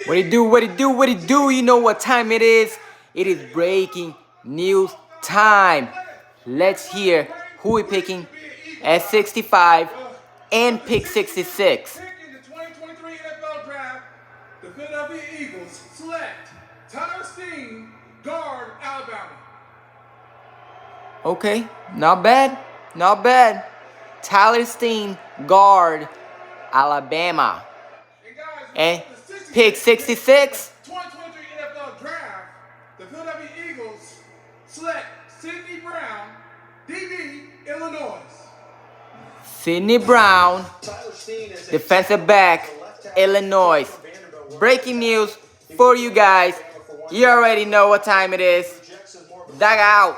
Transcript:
What it do, what it do, what it do? You know what time it is? It is breaking news time. Let's hear who we picking at 65 and pick 66. Pick in the 2023 NFL Draft, the Philadelphia Eagles select Tyler Steen, guard, Alabama. Okay, not bad, not bad. Tyler Steen, guard, Alabama. And pick 66. 2023 NFL Draft, the Philadelphia Eagles select Sidney Brown, DB, Illinois. Sidney Brown, defensive back, Illinois. Breaking news for you guys. You already know what time it is. Dug out.